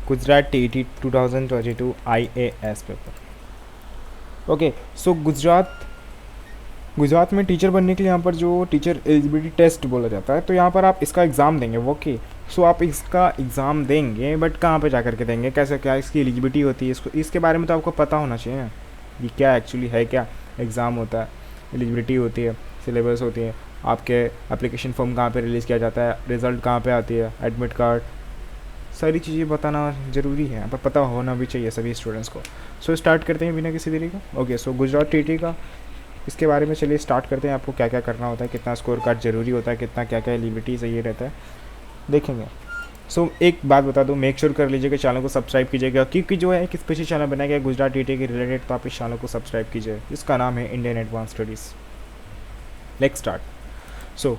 Gujarat TET 2022 IAS पेपर। Okay, so Gujarat में teacher बनने के लिए यहाँ पर जो टीचर एलिजिबिलिटी टेस्ट बोला जाता है, तो यहाँ पर आप इसका एग्ज़ाम देंगे। ओके, सो आप इसका एग्ज़ाम देंगे, बट कहाँ पे जा कर के देंगे, कैसे, क्या इसकी एलिजिबिलिटी होती है, इसके बारे में तो आपको पता होना चाहिए ना, ये क्या एक्चुअली है, क्या एग्ज़ाम होता है, एलिजिबिलिटी होती है, सिलेबस होती है, आपके एप्लीकेशन फॉर्म कहाँ पे रिलीज़ किया जाता है, रिज़ल्ट कहाँ पे आती है, एडमिट कार्ड, सारी चीज़ें बताना ज़रूरी है, पर पता होना भी चाहिए सभी स्टूडेंट्स को। सो स्टार्ट करते हैं बिना किसी देरी का। ओके, सो गुजरात TET का इसके बारे में चलिए स्टार्ट करते हैं। आपको क्या क्या करना होता है, कितना स्कोर कार्ड ज़रूरी होता है, कितना क्या क्या एलिजिबिलिटी चाहिए रहता है, देखेंगे। सो एक बात बता दूं, मेक श्योर कर लीजिएगा चैनल को सब्सक्राइब कीजिएगा, क्योंकि जो है एक स्पेशल चैनल बनाया गया गुजरात TET के रिलेटेड, तो आप इस चैनल को सब्सक्राइब कीजिए। इसका नाम है Indian advance studies. Let's start. So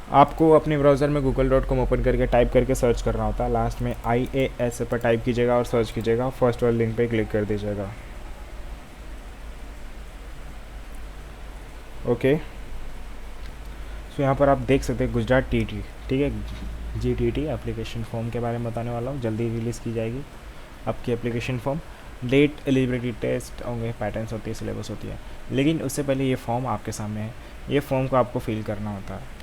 आपको अपने ब्राउज़र में google.com ओपन करके टाइप करके सर्च करना होता है। लास्ट में IAS पर टाइप कीजिएगा और सर्च कीजिएगा, फर्स्ट वाले लिंक पे क्लिक कर दीजिएगा। ओके, सो यहाँ पर आप देख सकते हैं गुजरात TET, ठीक है, GTT एप्लीकेशन फॉर्म के बारे में बताने वाला हूँ। जल्दी रिलीज़ की जाएगी आपकी application form, date, eligibility test होंगे, पैटर्न्स होती है, सिलेबस होती है। लेकिन उससे पहले ये फॉर्म आपके सामने है, ये फॉर्म को आपको फिल करना होता है।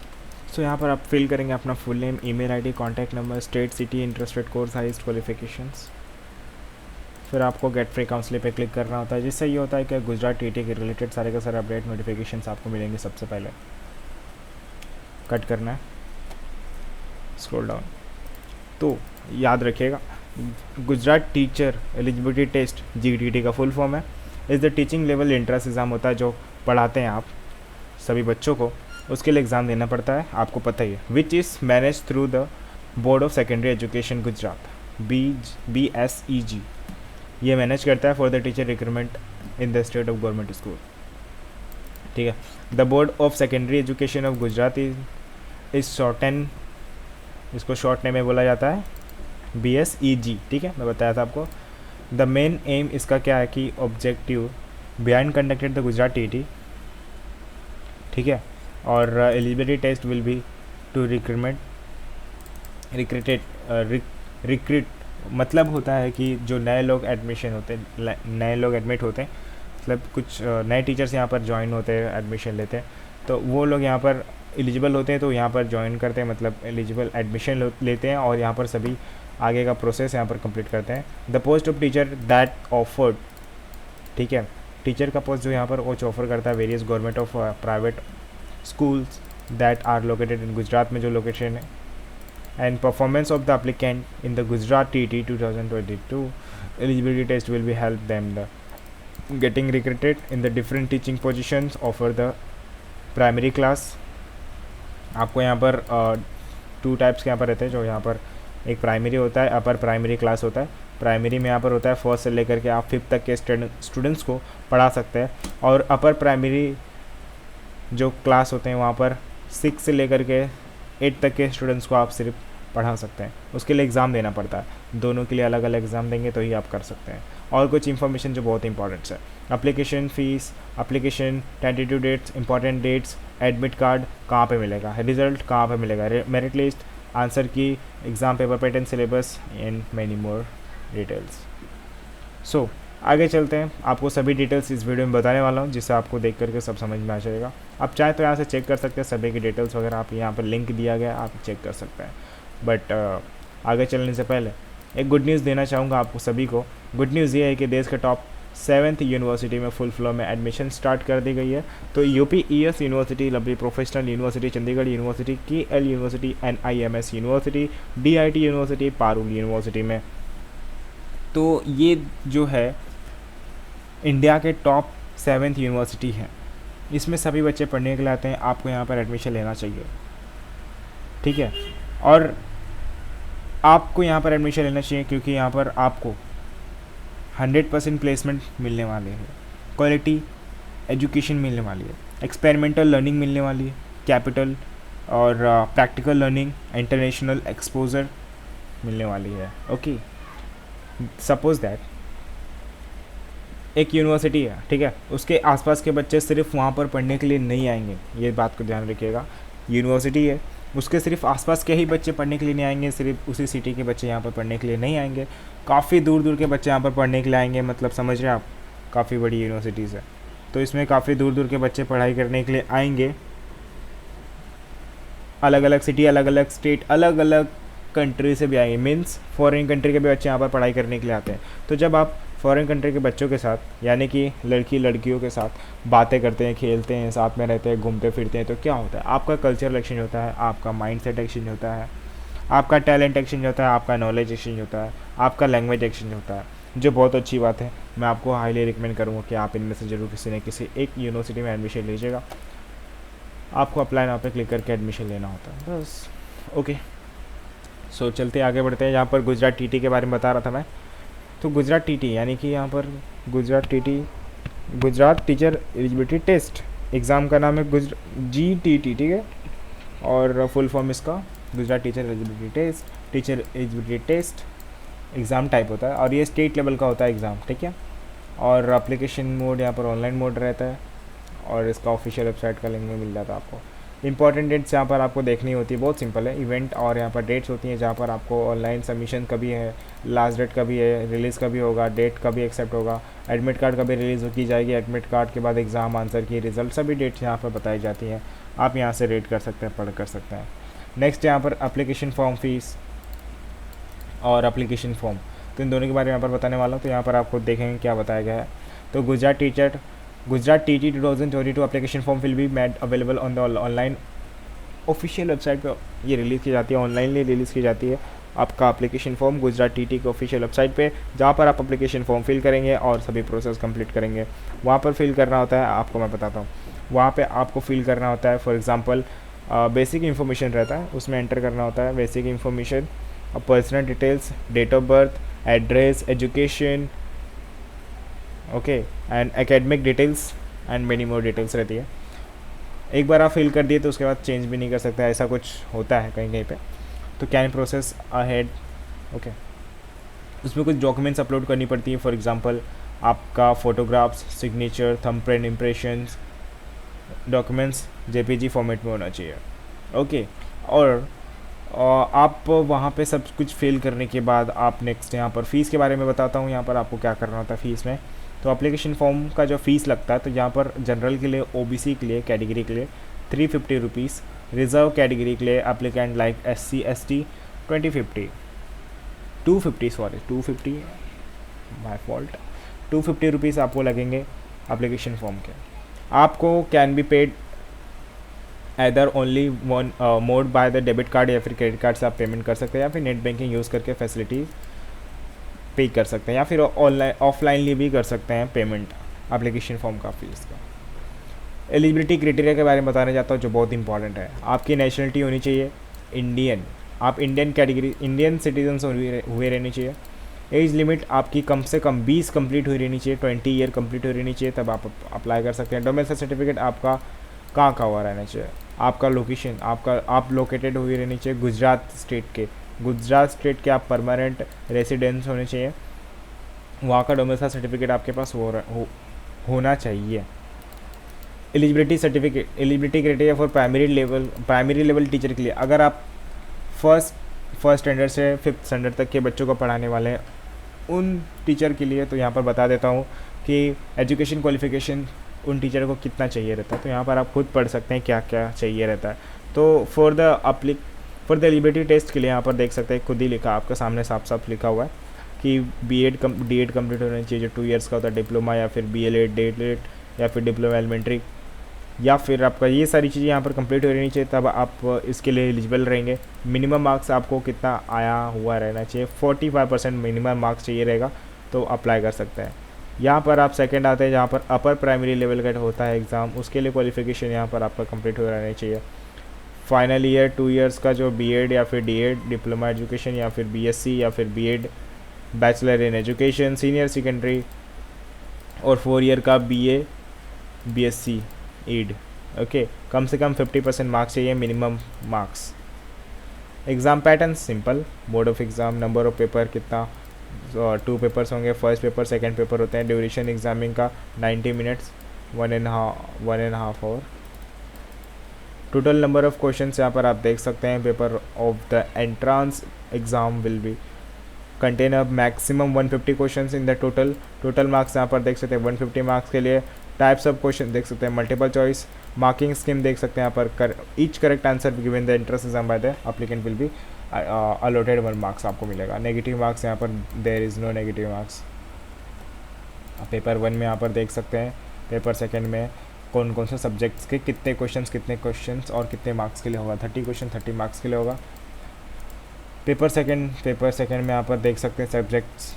सो यहाँ पर आप फिल करेंगे अपना full name, email ID, contact number, state, city, interested course, highest qualifications. फिर आपको गेट फ्री काउंसलिंग पे क्लिक करना होता है, जिससे ये होता है कि गुजरात TET के रिलेटेड सारे का सारे अपडेट नोटिफिकेशंस आपको मिलेंगे। सबसे पहले कट करना है, स्क्रॉल डाउन। तो याद रखिएगा, Gujarat teacher eligibility test GTT का फुल फॉर्म है। Is the teaching level entrance exam होता है, जो पढ़ाते हैं आप सभी बच्चों को, उसके लिए एग्ज़ाम देना पड़ता है, आपको पता ही है। Which is manage through the board of secondary education Gujarat, BSEG। ये मैनेज करता है for the teacher recruitment in the state of government school, ठीक है। The board of secondary education of Gujarat is shorten, इसको शॉर्ट नेम में बोला जाता है BSEG, ठीक है, मैं बताया था आपको। द मेन एम इसका क्या है कि objective behind conducted the Gujarat TET, ठीक है। और eligibility test will be to recruit, मतलब होता है कि जो नए लोग एडमिशन होते हैं, नए लोग एडमिट होते हैं, मतलब कुछ नए टीचर्स यहाँ पर ज्वाइन होते हैं, एडमिशन लेते हैं, तो वो लोग यहाँ पर एलिजिबल होते हैं, तो यहाँ पर ज्वाइन करते हैं, मतलब एलिजिबल एडमिशन लेते हैं, और यहाँ पर सभी आगे का प्रोसेस यहाँ पर कंप्लीट करते हैं। The post of teacher that offered, ठीक है, टीचर का पोस्ट जो यहाँ पर वो ऑफर करता है various government of private schools that are located in Gujarat में जो लोकेशन है। And performance of the applicant in the Gujarat TET 2022 eligibility test will be help them the getting recruited in the different teaching positions offer the primary class। आपको यहाँ पर 2 types के यहाँ पर रहते हैं, जो यहाँ पर एक प्राइमरी होता है, अपर प्राइमरी क्लास होता है। प्राइमरी में यहाँ पर होता है 1st से लेकर के आप 5th तक के स्टूडेंट्स को पढ़ा सकते हैं, और अपर प्राइमरी जो क्लास होते हैं वहाँ पर 6 से लेकर के 8 तक के स्टूडेंट्स को आप सिर्फ पढ़ा सकते हैं। उसके लिए एग्ज़ाम देना पड़ता है, दोनों के लिए अलग अलग एग्ज़ाम देंगे तो ही आप कर सकते हैं। और कुछ इन्फॉर्मेशन जो बहुत इंपॉर्टेंट है, application fees, application, tentative dates, important dates, admit card कहाँ पे मिलेगा, रिजल्ट कहाँ पे मिलेगा, merit list, answer key, exam paper pattern, syllabus and many more details. So आगे चलते हैं, आपको सभी डिटेल्स इस वीडियो में बताने वाला हूँ, जिससे आपको देख करके सब समझ में आ जाएगा। आप चाहे तो यहाँ से चेक कर सकते हैं सभी की डिटेल्स वगैरह, आप यहाँ पर लिंक दिया गया, आप चेक कर सकते हैं। बट आगे चलने से पहले एक गुड न्यूज़ देना चाहूँगा आपको सभी को। गुड न्यूज़ ये है कि देश के टॉप 7th यूनिवर्सिटी में फुल फ्लो में एडमिशन स्टार्ट कर दी गई है। तो UPES university, lovely professional university, Chandigarh university, KL university, NIMS university, DIT university, Parul university में, तो ये जो है इंडिया के टॉप 7th यूनिवर्सिटी है। इसमें सभी बच्चे पढ़ने के लिए आते हैं, आपको यहाँ पर एडमिशन लेना चाहिए, ठीक है। और आपको यहाँ पर एडमिशन लेना चाहिए क्योंकि यहाँ पर आपको 100% प्लेसमेंट मिलने वाले हैं, क्वालिटी एजुकेशन मिलने वाली है, एक्सपेरिमेंटल लर्निंग मिलने वाली है, कैपिटल और प्रैक्टिकल लर्निंग, इंटरनेशनल एक्सपोजर मिलने वाली है। ओके, सपोज दैट एक यूनिवर्सिटी है, ठीक है, उसके आसपास के बच्चे सिर्फ वहाँ पर पढ़ने के लिए नहीं आएंगे, ये बात को ध्यान रखिएगा। यूनिवर्सिटी है, उसके सिर्फ आसपास के ही बच्चे पढ़ने के लिए नहीं आएंगे, सिर्फ उसी सिटी के बच्चे यहाँ पर पढ़ने के लिए नहीं आएंगे, काफ़ी दूर दूर के बच्चे यहाँ पर पढ़ने के लिए आएंगे। मतलब समझ रहे हैं आप, काफ़ी बड़ी यूनिवर्सिटीज़ है, तो इसमें काफ़ी दूर दूर के बच्चे पढ़ाई करने के लिए आएंगे। अलग अलग सिटी, अलग अलग स्टेट, अलग अलग कंट्री से भी आएंगे, मीन्स फॉरेन कंट्री के भी बच्चे यहाँ पर पढ़ाई करने के लिए आते हैं। तो जब आप फॉरेन कंट्री के बच्चों के साथ, यानी कि लड़की लड़कियों के साथ बातें करते हैं, खेलते हैं, साथ में रहते हैं, घूमते फिरते हैं, तो क्या होता है, आपका कल्चरल एक्सचेंज होता है, आपका माइंड सेट एक्सचेंज होता है, आपका टैलेंट एक्सचेंज होता है, आपका नॉलेज एक्सचेंज होता है, आपका लैंग्वेज एक्सचेंज होता है, जो बहुत अच्छी बात है। मैं आपको हाईली रिकमेंड करूँगा कि आप इनमें से ज़रूर किसी न किसी एक यूनिवर्सिटी में एडमिशन लीजिएगा। आपको अप्लाई नाउ पे क्लिक करके एडमिशन लेना होता है बस। ओके, सो चलते आगे बढ़ते हैं। यहाँ पर गुजरात टीटी के बारे में बता रहा था मैं। तो गुजरात टीटी यानी कि यहाँ पर Gujarat TT, Gujarat teacher eligibility test, exam का नाम है GTT, ठीक है, और फुल फॉर्म इसका Gujarat teacher eligibility test. Teacher eligibility test exam type होता है और ये स्टेट लेवल का होता है एग्ज़ाम, ठीक है। और एप्लीकेशन मोड यहाँ पर ऑनलाइन मोड रहता है और इसका ऑफिशियल वेबसाइट का लिंक भी मिल जाता है आपको। इंपॉर्टेंट डेट्स यहाँ पर आपको देखनी होती है, बहुत सिंपल है इवेंट, और यहाँ पर डेट्स होती हैं जहाँ पर आपको ऑनलाइन सबमिशन कभी है, लास्ट डेट कभी है, रिलीज़ कभी होगा, डेट कभी एक्सेप्ट होगा, एडमिट कार्ड कभी रिलीज़ की जाएगी, एडमिट कार्ड के बाद एग्ज़ाम आंसर की रिजल्ट, सभी डेट्स यहाँ पर बताई जाती हैं। आप यहाँ से रेड कर सकते हैं, पढ़ कर सकते हैं। नेक्स्ट यहाँ पर एप्लीकेशन फॉर्म फीस और एप्लीकेशन फॉर्म, तो इन दोनों के बारे में यहाँ पर बताने वाला हूँ। तो यहाँ पर आपको देखेंगे क्या बताया गया है। तो Gujarat TT 2022 application form will be made available on the online official website पे ये रिलीज़ की जाती है, ऑनलाइनली रिलीज़ की जाती है आपका एप्लीकेशन फॉर्म गुजरात TT के ऑफिशियल वेबसाइट पे, जहाँ पर आप एप्लीकेशन फॉर्म फिल करेंगे और सभी प्रोसेस कंप्लीट करेंगे। वहाँ पर फिल करना होता है, आपको मैं बताता हूँ, वहाँ पे आपको फिल करना होता है। फॉर एग्जांपल बेसिक इन्फॉर्मेशन रहता है, उसमें एंटर करना होता है basic information, personal details, date of birth, address, education, okay, and academic details and many more details रहती है। एक बार आप फिल कर दिए तो उसके बाद चेंज भी नहीं कर सकते, ऐसा कुछ होता है कहीं कहीं पे। तो कैन प्रोसेस अहेड, ओके। उसमें कुछ डॉक्यूमेंट्स अपलोड करनी पड़ती है, फॉर एग्जांपल आपका photographs, signature, thumbprint, impressions, documents JPG format में होना चाहिए, ओके। और आप वहाँ पे सब कुछ फिल करने के बाद आप नेक्स्ट यहाँ पर फ़ीस के बारे में बताता हूँ। यहाँ पर आपको क्या करना होता है फ़ीस में। तो एप्लीकेशन फॉर्म का जो फ़ीस लगता है, तो यहाँ पर जनरल के लिए, OBC के लिए, कैटेगरी के लिए 350 रुपीज़, रिज़र्व कैटेगरी के लिए applicant like SC ST 250 my fault 250 rupees आपको लगेंगे एप्लीकेशन फॉर्म के। आपको can be paid either only one mod by the debit card, या फिर क्रेडिट कार्ड से आप पेमेंट कर सकते हैं, या फिर नेट बैंकिंग यूज़ करके फैसिलिटी पे कर सकते हैं, या फिर ऑनलाइन ऑफलाइनली भी कर सकते हैं पेमेंट एप्लीकेशन फॉर्म का फीस का। एलिजिबिलिटी क्राइटेरिया के बारे में बताने जाता हूँ, जो बहुत इंपॉर्टेंट है। आपकी नेशनलिटी होनी चाहिए इंडियन, आप इंडियन कैटेगरी, इंडियन सिटीजन्स हुए रहनी चाहिए। एज लिमिट आपकी कम से कम 20 कंप्लीट हुई रहनी चाहिए, 20 ईयर कंप्लीट हुई रहनी चाहिए, तब आप अप्लाई कर सकते हैं। डोमेसाइल सर्टिफिकेट आपका कहाँ का हुआ रहना चाहिए, आपका लोकेशन, आप लोकेटेड हुई रहनी चाहिए गुजरात स्टेट के आप परमानेंट रेसिडेंस होने चाहिए, वहाँ का डोमेसाइल सर्टिफिकेट आपके पास होना चाहिए। Eligibility criteria for primary level teacher के लिए, अगर आप फर्स्ट स्टैंडर्ड से 5th स्टैंडर्ड तक के बच्चों को पढ़ाने वाले हैं, उन टीचर के लिए तो यहाँ पर बता देता हूँ कि एजुकेशन क्वालिफिकेशन उन टीचर को कितना चाहिए रहता है। तो यहाँ पर आप खुद पढ़ सकते हैं क्या क्या चाहिए रहता है। तो फॉर द एलिजिबिलिटी टेस्ट के लिए यहाँ पर देख सकते हैं, खुद ही लिखा आपके सामने साफ साफ लिखा हुआ है कि D.Ed कंप्लीट होना चाहिए, जो 2 ईयर्स का होता है, डिप्लोमा या फिर BLEd, DELED या फिर डिप्लोमा एलिमेंट्री, या फिर आपका ये सारी चीज़ें यहाँ पर कंप्लीट हो रहनी चाहिए, तब आप इसके लिए एलिजिबल रहेंगे। मिनिमम मार्क्स आपको कितना आया हुआ रहना चाहिए, 45% मिनिमम मार्क्स चाहिए रहेगा, तो अप्लाई कर सकते हैं। यहाँ पर आप सेकंड आते हैं, जहाँ पर अपर प्राइमरी लेवल का होता है एग्ज़ाम, उसके लिए क्वालिफिकेशन यहाँ पर आपका कंप्लीट हो रहना चाहिए। फाइनल ईयर 2 ईयर्स का जो B.Ed या फिर D.Ed डिप्लोमा एजुकेशन, या फिर BSc या फिर B.Ed bachelor in education senior secondary, और 4 ईयर का BA BSc ED, ओके। कम से कम 50% मार्क्स चाहिए minimum marks. Exam pattern simple, mode of exam, number of paper कितना, 2 पेपर्स होंगे, फर्स्ट पेपर सेकंड पेपर होते हैं। ड्यूरेशन एग्जामिंग का 90 minutes, 1.5 hour. Total number of questions यहाँ पर आप देख सकते हैं, paper of the entrance exam will be contain a maximum 150 questions in the total marks यहाँ पर देख सकते हैं 150 मार्क्स के लिए। टाइप्स ऑफ क्वेश्चन देख सकते हैं, मल्टीपल चॉइस, मार्किंग स्कीम देख सकते हैं यहाँ पर, each correct answer given the entrance exam by the applicant will be allotted 1 marks आपको मिलेगा। नेगेटिव मार्क्स यहाँ पर there is no negative marks. Paper 1 में यहाँ पर देख सकते हैं, पेपर 2 में कौन कौन से सब्जेक्ट्स के कितने क्वेश्चंस और कितने मार्क्स के लिए होगा। 30 क्वेश्चन 30 मार्क्स के लिए होगा। पेपर सेकंड में यहाँ पर देख सकते हैं subjects,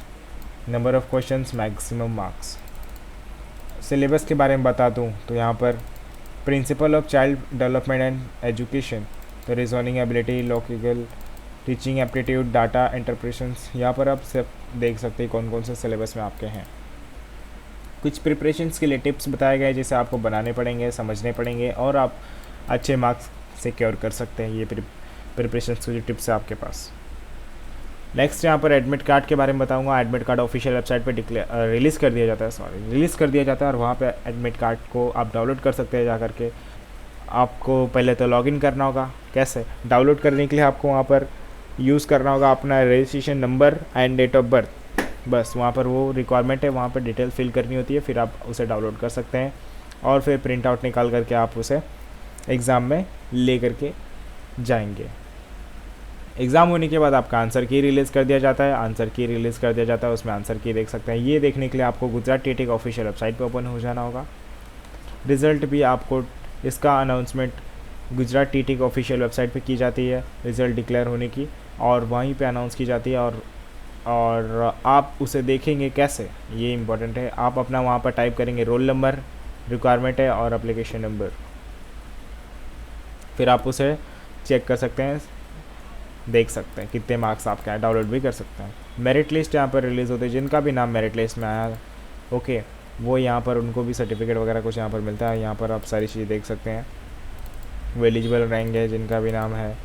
number of questions, maximum marks. Syllabus के बारे में बता दूँ तो यहाँ पर principle of child development and education, तो reasoning ability, logical, teaching aptitude, data interpretations, यहाँ पर आप सब देख सकते हैं कौन कौन से सिलेबस में आपके हैं। कुछ प्रिपरेशंस के लिए टिप्स बताए गए जिसे आपको बनाने पड़ेंगे, समझने पड़ेंगे और आप अच्छे मार्क्स सिक्योर कर सकते हैं। ये प्रिपरेशंस के जो टिप्स है आपके पास। नेक्स्ट यहाँ पर एडमिट कार्ड के बारे में बताऊंगा। एडमिट कार्ड ऑफिशियल वेबसाइट पे रिलीज़ कर दिया जाता है और वहाँ पे एडमिट कार्ड को आप डाउनलोड कर सकते हैं जा करके। आपको पहले तो लॉगिन करना होगा। कैसे डाउनलोड करने के लिए आपको वहाँ पर यूज़ करना होगा अपना registration number and date of birth, बस वहाँ पर वो रिक्वायरमेंट है, वहाँ पर डिटेल फिल करनी होती है, फिर आप उसे डाउनलोड कर सकते हैं और फिर प्रिंट आउट निकाल करके आप उसे एग्ज़ाम में ले करके जाएंगे। एग्ज़ाम होने के बाद आपका आंसर की रिलीज़ कर दिया जाता है, उसमें आंसर की देख सकते हैं। ये देखने के लिए आपको गुजरात टेट एक ऑफिशियल वेबसाइट पर ओपन हो जाना होगा। रिज़ल्ट भी आपको इसका अनाउंसमेंट गुजरात टेट एक ऑफिशियल वेबसाइट पे की जाती है रिज़ल्ट डिक्लेयर होने की, और वहीं पे अनाउंस की जाती है और आप उसे देखेंगे कैसे, ये इम्पोर्टेंट है। आप अपना वहाँ पर टाइप करेंगे रोल नंबर, रिक्वायरमेंट है और एप्लीकेशन नंबर, फिर आप उसे चेक कर सकते हैं, देख सकते हैं कितने मार्क्स आपके हैं, डाउनलोड भी कर सकते हैं। मेरिट लिस्ट यहाँ पर रिलीज़ होती है, जिनका भी नाम मेरिट लिस्ट में आया ओके, वो यहाँ पर उनको भी सर्टिफिकेट वगैरह कुछ यहाँ पर मिलता है। यहाँ पर आप सारी चीज़ें देख सकते हैं, वो एलिजिबल रहेंगे जिनका भी नाम है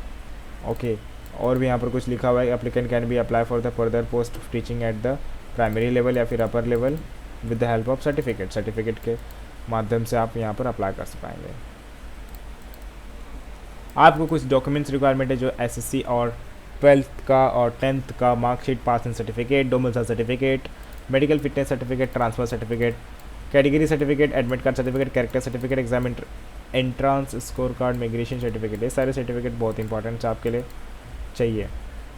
ओके। और भी यहाँ पर कुछ लिखा हुआ है, applicant can be apply for the further post of teaching at the primary level या फिर upper level with the help of certificate के माध्यम से आप यहाँ पर अप्लाई कर पाएंगे। आपको कुछ डॉक्यूमेंट्स रिक्वायरमेंट है जो एसएससी और 12th का और 10th का marksheet, passing certificate, domicile certificate, medical fitness certificate, transfer certificate, category certificate, admit card certificate, character certificate, exam entrance score card, migration certificate, ये सारे सर्टिफिकेट बहुत इंपॉर्टेंट है आपके लिए चाहिए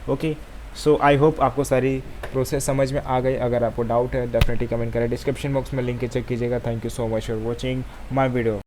ओके। सो आई होप आपको सारी प्रोसेस समझ में आ गई। अगर आपको डाउट है डेफिनेटली कमेंट करें, डिस्क्रिप्शन बॉक्स में लिंक चेक कीजिएगा। Thank you so much for watching my video.